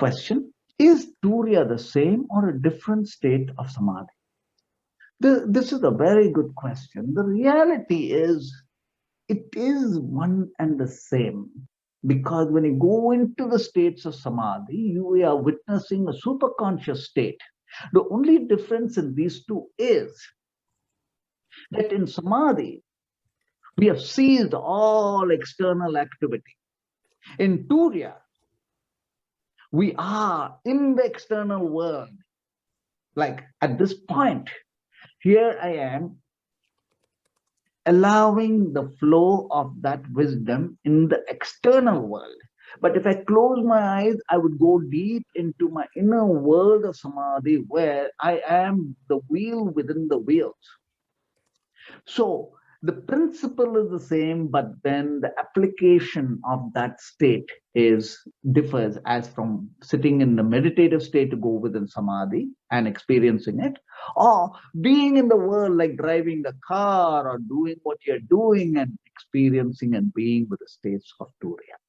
Question: is Turiya the same or a different state of Samadhi? This is a very good question. The reality is, it is one and the same. Because when you go into the states of Samadhi, you are witnessing a superconscious state. The only difference in these two is that in Samadhi, we have ceased all external activity. In Turiya, we are in the external world. Like at this point, here I am allowing the flow of that wisdom in the external world. But if I close my eyes, I would go deep into my inner world of Samadhi, where I am the wheel within the wheels. So the principle is the same, but then the application of that state differs, as from sitting in the meditative state to go within Samadhi and experiencing it, or being in the world like driving a car or doing what you're doing and experiencing and being with the states of Turiya.